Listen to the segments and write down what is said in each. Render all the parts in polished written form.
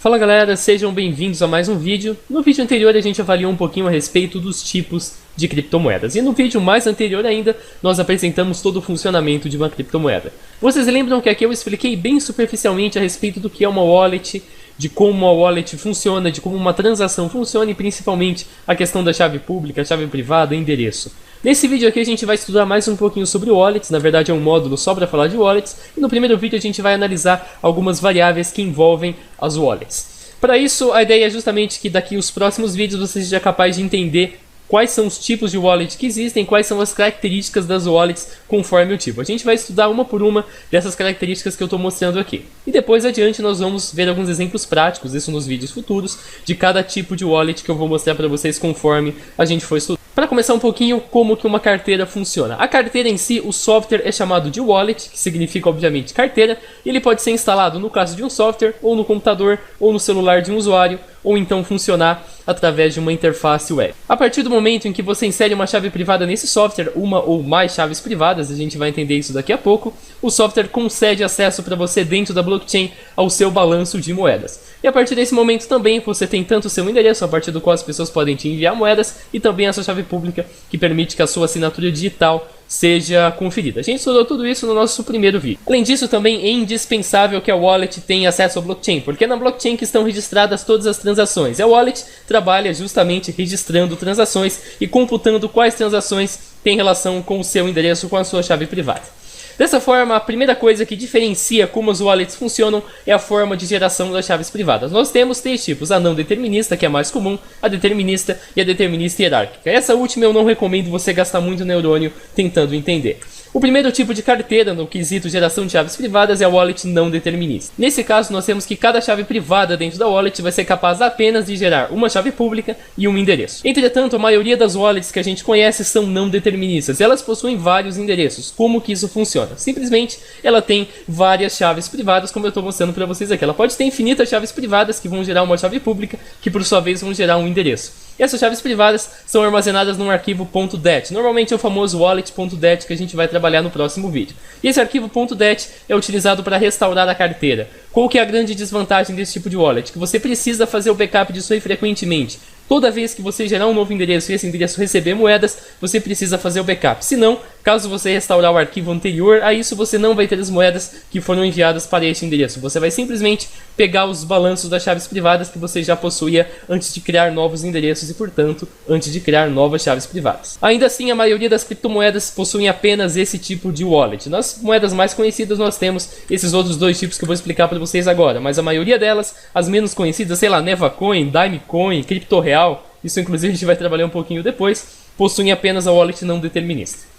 Fala galera, sejam bem-vindos a mais um vídeo. No vídeo anterior a gente avaliou um pouquinho a respeito dos tipos de criptomoedas. E no vídeo mais anterior ainda, nós apresentamos todo o funcionamento de uma criptomoeda. Vocês lembram que aqui eu expliquei bem superficialmente a respeito do que é uma wallet, de como uma wallet funciona, de como uma transação funciona e principalmente a questão da chave pública, chave privada, endereço. Nesse vídeo aqui a gente vai estudar mais um pouquinho sobre wallets, na verdade é um módulo só para falar de wallets, e no primeiro vídeo a gente vai analisar algumas variáveis que envolvem as wallets. Para isso, a ideia é justamente que daqui os próximos vídeos você seja capaz de entender quais são os tipos de wallet que existem, quais são as características das wallets conforme o tipo. A gente vai estudar uma por uma dessas características que eu estou mostrando aqui. E depois adiante nós vamos ver alguns exemplos práticos, isso nos vídeos futuros, de cada tipo de wallet que eu vou mostrar para vocês conforme a gente for estudar. Para começar um pouquinho como que uma carteira funciona. A carteira em si, o software é chamado de wallet, que significa obviamente carteira, e ele pode ser instalado no caso de um software, ou no computador, ou no celular de um usuário, ou então funcionar através de uma interface web. A partir do momento em que você insere uma chave privada nesse software, uma ou mais chaves privadas, a gente vai entender isso daqui a pouco, o software concede acesso para você dentro da blockchain ao seu balanço de moedas. E a partir desse momento também você tem tanto o seu endereço, a partir do qual as pessoas podem te enviar moedas, e também a sua chave pública, que permite que a sua assinatura digital seja conferida. A gente estudou tudo isso no nosso primeiro vídeo. Além disso, também é indispensável que a wallet tenha acesso à blockchain, porque é na blockchain que estão registradas todas as transações. E a wallet trabalha justamente registrando transações e computando quais transações têm relação com o seu endereço, com a sua chave privada. Dessa forma, a primeira coisa que diferencia como as wallets funcionam é a forma de geração das chaves privadas. Nós temos três tipos: a não determinista, que é a mais comum, a determinista e a determinista hierárquica. Essa última eu não recomendo você gastar muito neurônio tentando entender. O primeiro tipo de carteira no quesito geração de chaves privadas é a wallet não determinista. Nesse caso, nós temos que cada chave privada dentro da wallet vai ser capaz apenas de gerar uma chave pública e um endereço. Entretanto, a maioria das wallets que a gente conhece são não deterministas. Elas possuem vários endereços. Como que isso funciona? Simplesmente, ela tem várias chaves privadas, como eu estou mostrando para vocês aqui. Ela pode ter infinitas chaves privadas que vão gerar uma chave pública, que por sua vez vão gerar um endereço. E essas chaves privadas são armazenadas num arquivo .det. Normalmente é o famoso wallet.det que a gente vai trabalhar no próximo vídeo. E esse arquivo .det é utilizado para restaurar a carteira. Qual que é a grande desvantagem desse tipo de wallet? Que você precisa fazer o backup disso aí frequentemente. Toda vez que você gerar um novo endereço e esse endereço receber moedas, você precisa fazer o backup. Se não, caso você restaurar o arquivo anterior a isso, você não vai ter as moedas que foram enviadas para este endereço. Você vai simplesmente pegar os balanços das chaves privadas que você já possuía antes de criar novos endereços e, portanto, antes de criar novas chaves privadas. Ainda assim, a maioria das criptomoedas possuem apenas esse tipo de wallet. Nas moedas mais conhecidas nós temos esses outros dois tipos que eu vou explicar para vocês agora, mas a maioria delas, as menos conhecidas, sei lá, Nevacoin, Dimecoin, CryptoReal, isso inclusive a gente vai trabalhar um pouquinho depois, possuem apenas a wallet não determinista.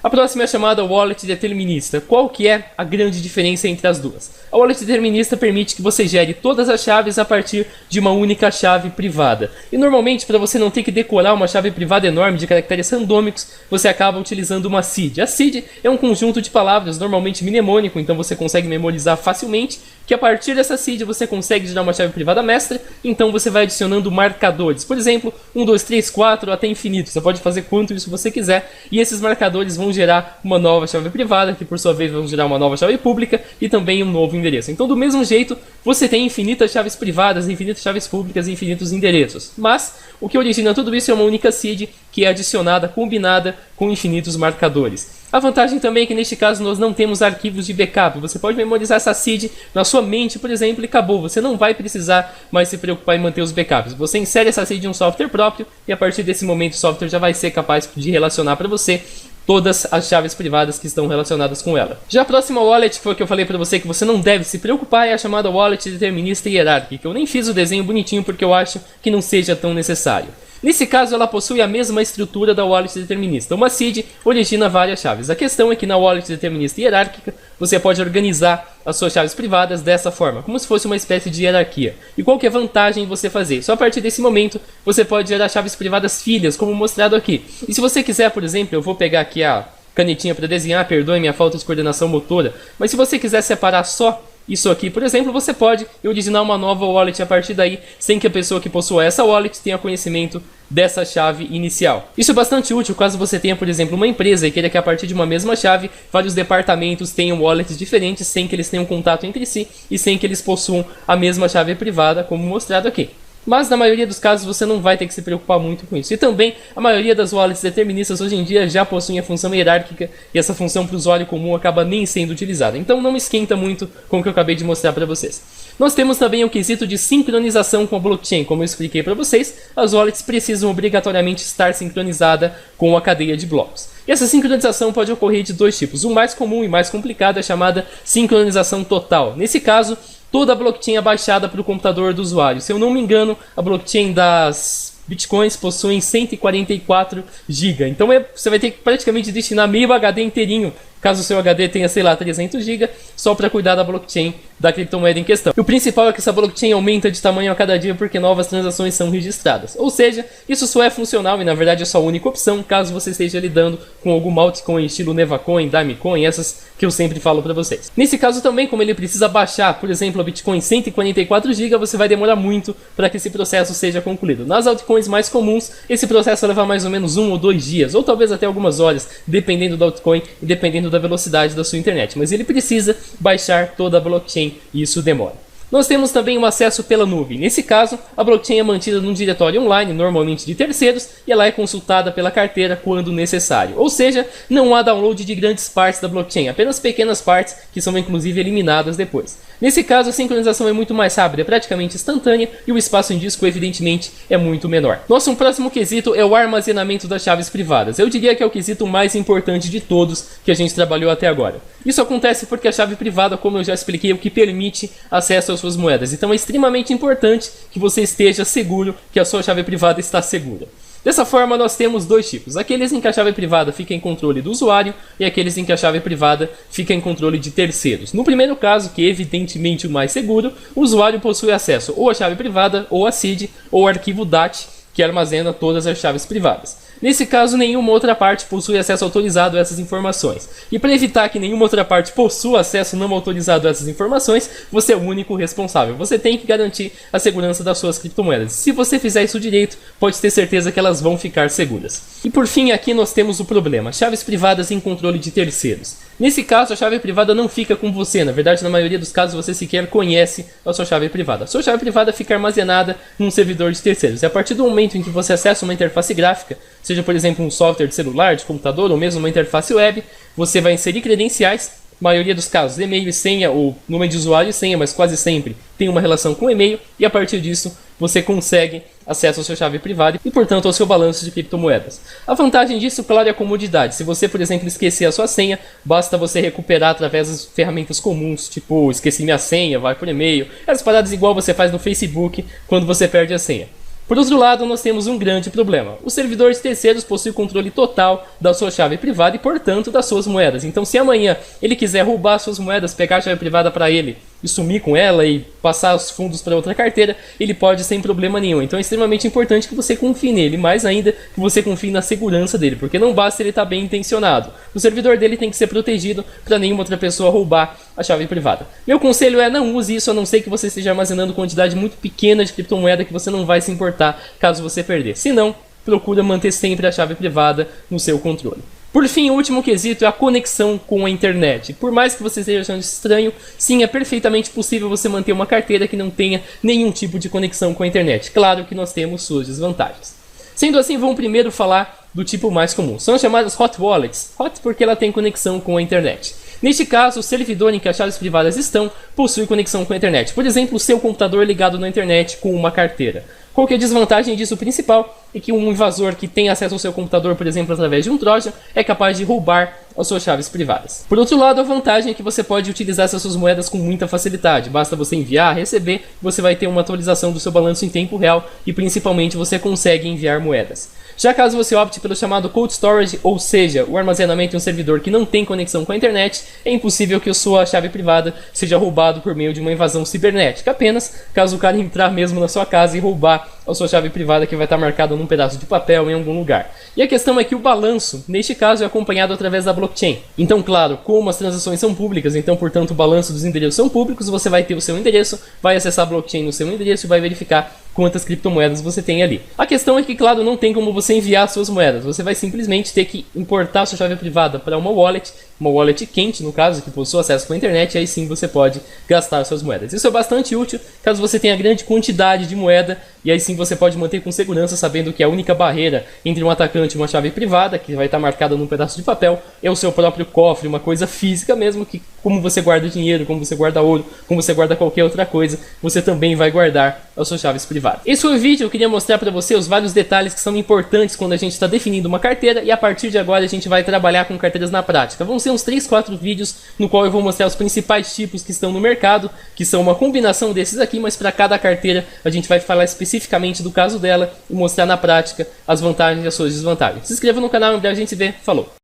A próxima é a chamada wallet determinista. Qual que é a grande diferença entre as duas? A wallet determinista permite que você gere todas as chaves a partir de uma única chave privada. E normalmente, para você não ter que decorar uma chave privada enorme de caracteres randômicos, você acaba utilizando uma seed. A seed é um conjunto de palavras, normalmente mnemônico, então você consegue memorizar facilmente, que a partir dessa seed você consegue gerar uma chave privada mestra, então você vai adicionando marcadores. Por exemplo, 1, 2, 3, 4 até infinito. Você pode fazer quanto isso você quiser, e esses marcadores vão gerar uma nova chave privada, que por sua vez vão gerar uma nova chave pública e também um novo endereço. Então, do mesmo jeito, você tem infinitas chaves privadas, infinitas chaves públicas e infinitos endereços. Mas o que origina tudo isso é uma única seed que é adicionada, combinada com infinitos marcadores. A vantagem também é que neste caso nós não temos arquivos de backup. Você pode memorizar essa seed na sua mente, por exemplo, e acabou. Você não vai precisar mais se preocupar em manter os backups. Você insere essa seed em um software próprio e a partir desse momento o software já vai ser capaz de relacionar para você todas as chaves privadas que estão relacionadas com ela. Já a próxima wallet, que foi o que eu falei para você que você não deve se preocupar, é a chamada wallet determinista e hierárquica. Eu nem fiz o desenho bonitinho porque eu acho que não seja tão necessário. Nesse caso, ela possui a mesma estrutura da wallet determinista. Uma seed origina várias chaves. A questão é que na wallet determinista e hierárquica, você pode organizar as suas chaves privadas dessa forma, como se fosse uma espécie de hierarquia. E qual que é a vantagem em você fazer? Só a partir desse momento, você pode gerar chaves privadas filhas, como mostrado aqui. E se você quiser, por exemplo, eu vou pegar aqui a canetinha para desenhar, perdoe minha falta de coordenação motora, mas se você quiser separar só isso aqui, por exemplo, você pode originar uma nova wallet a partir daí, sem que a pessoa que possua essa wallet tenha conhecimento dessa chave inicial. Isso é bastante útil caso você tenha, por exemplo, uma empresa e queira que a partir de uma mesma chave, vários departamentos tenham wallets diferentes, sem que eles tenham contato entre si e sem que eles possuam a mesma chave privada, como mostrado aqui. Mas na maioria dos casos você não vai ter que se preocupar muito com isso. E também a maioria das wallets deterministas hoje em dia já possuem a função hierárquica e essa função para o usuário comum acaba nem sendo utilizada. Então não me esquenta muito com o que eu acabei de mostrar para vocês. Nós temos também o quesito de sincronização com a blockchain. Como eu expliquei para vocês, as wallets precisam obrigatoriamente estar sincronizadas com a cadeia de blocos. E essa sincronização pode ocorrer de dois tipos. O mais comum e mais complicado é chamada sincronização total. Nesse caso, toda a blockchain é baixada para o computador do usuário. Se eu não me engano, a blockchain das Bitcoins possui 144 GB. Então você vai ter que praticamente destinar meio HD inteirinho, caso o seu HD tenha, sei lá, 300 GB, só para cuidar da blockchain da criptomoeda em questão. E o principal é que essa blockchain aumenta de tamanho a cada dia porque novas transações são registradas. Ou seja, isso só é funcional e na verdade é só a única opção caso você esteja lidando com algum altcoin estilo Nevacoin, Dimecoin, essas que eu sempre falo para vocês. Nesse caso também, como ele precisa baixar, por exemplo, a Bitcoin 144 GB, você vai demorar muito para que esse processo seja concluído. Nas altcoins mais comuns, esse processo leva mais ou menos 1 ou 2 dias, ou talvez até algumas horas, dependendo do altcoin e dependendo da velocidade da sua internet. Mas ele precisa baixar toda a blockchain e isso demora. Nós temos também o acesso pela nuvem. Nesse caso, a blockchain é mantida num diretório online, normalmente de terceiros, e ela é consultada pela carteira quando necessário. Ou seja, não há download de grandes partes da blockchain, apenas pequenas partes que são inclusive eliminadas depois. Nesse caso, a sincronização é muito mais rápida, é praticamente instantânea e o espaço em disco, evidentemente, é muito menor. Nosso próximo quesito é o armazenamento das chaves privadas. Eu diria que é o quesito mais importante de todos que a gente trabalhou até agora. Isso acontece porque a chave privada, como eu já expliquei, é o que permite acesso às suas moedas. Então é extremamente importante que você esteja seguro que a sua chave privada está segura. Dessa forma, nós temos dois tipos. Aqueles em que a chave privada fica em controle do usuário e aqueles em que a chave privada fica em controle de terceiros. No primeiro caso, que é evidentemente o mais seguro, o usuário possui acesso ou à chave privada, ou à seed, ou ao arquivo DAT, que armazena todas as chaves privadas. Nesse caso, nenhuma outra parte possui acesso autorizado a essas informações. E para evitar que nenhuma outra parte possua acesso não autorizado a essas informações, você é o único responsável. Você tem que garantir a segurança das suas criptomoedas. Se você fizer isso direito, pode ter certeza que elas vão ficar seguras. E por fim, aqui nós temos o problema: chaves privadas em controle de terceiros. Nesse caso, a chave privada não fica com você. Na verdade, na maioria dos casos, você sequer conhece a sua chave privada. A sua chave privada fica armazenada num servidor de terceiros. E a partir do momento em que você acessa uma interface gráfica, seja por exemplo um software de celular, de computador ou mesmo uma interface web, você vai inserir credenciais, na maioria dos casos e-mail e senha, ou nome de usuário e senha, mas quase sempre tem uma relação com e-mail, e a partir disso você consegue acesso à sua chave privada e portanto ao seu balanço de criptomoedas. A vantagem disso, claro, é a comodidade. Se você, por exemplo, esquecer a sua senha, basta você recuperar através das ferramentas comuns, tipo esqueci minha senha, vai por e-mail, essas paradas igual você faz no Facebook quando você perde a senha. Por outro lado, nós temos um grande problema. O servidor de terceiros possui controle total da sua chave privada e, portanto, das suas moedas. Então, se amanhã ele quiser roubar suas moedas, pegar a chave privada para ele e sumir com ela e passar os fundos para outra carteira, ele pode sem problema nenhum. Então é extremamente importante que você confie nele, mais ainda que você confie na segurança dele, porque não basta ele estar bem intencionado. O servidor dele tem que ser protegido para nenhuma outra pessoa roubar a chave privada. Meu conselho é: não use isso, a não ser que você esteja armazenando quantidade muito pequena de criptomoeda que você não vai se importar caso você perder. Se não, procura manter sempre a chave privada no seu controle. Por fim, o último quesito é a conexão com a internet. Por mais que você esteja achando estranho, sim, é perfeitamente possível você manter uma carteira que não tenha nenhum tipo de conexão com a internet. Claro que nós temos suas desvantagens. Sendo assim, vamos primeiro falar do tipo mais comum. São as chamadas hot wallets. Hot porque ela tem conexão com a internet. Neste caso, o servidor em que as chaves privadas estão possui conexão com a internet. Por exemplo, o seu computador ligado na internet com uma carteira. Qual que é a desvantagem disso principal? É que um invasor que tem acesso ao seu computador, por exemplo, através de um Trojan, é capaz de roubar as suas chaves privadas. Por outro lado, a vantagem é que você pode utilizar essas suas moedas com muita facilidade. Basta você enviar, receber, você vai ter uma atualização do seu balanço em tempo real e principalmente você consegue enviar moedas. Já caso você opte pelo chamado cold storage, ou seja, o armazenamento em um servidor que não tem conexão com a internet, é impossível que a sua chave privada seja roubada por meio de uma invasão cibernética, apenas caso o cara entrar mesmo na sua casa e roubar a sua chave privada, que vai estar marcada num pedaço de papel em algum lugar. E a questão é que o balanço, neste caso, é acompanhado através da blockchain. Então, claro, como as transações são públicas, então, portanto, o balanço dos endereços são públicos, você vai ter o seu endereço, vai acessar a blockchain no seu endereço e vai verificar quantas criptomoedas você tem ali. A questão é que, claro, não tem como você enviar suas moedas. Você vai simplesmente ter que importar sua chave privada para uma wallet quente, no caso, que possui acesso com a internet, e aí sim você pode gastar suas moedas. Isso é bastante útil caso você tenha grande quantidade de moeda, e aí sim você pode manter com segurança, sabendo que a única barreira entre um atacante e uma chave privada, que vai estar marcada num pedaço de papel, é o seu próprio cofre, uma coisa física mesmo, que como você guarda dinheiro, como você guarda ouro, como você guarda qualquer outra coisa, você também vai guardar as suas chaves privadas. Esse foi o vídeo, eu queria mostrar para você os vários detalhes que são importantes quando a gente está definindo uma carteira, e a partir de agora a gente vai trabalhar com carteiras na prática. Vão ser uns 3, 4 vídeos no qual eu vou mostrar os principais tipos que estão no mercado, que são uma combinação desses aqui, mas para cada carteira a gente vai falar especificamente do caso dela e mostrar na prática as vantagens e as suas desvantagens. Se inscreva no canal, em breve a gente se vê. Falou!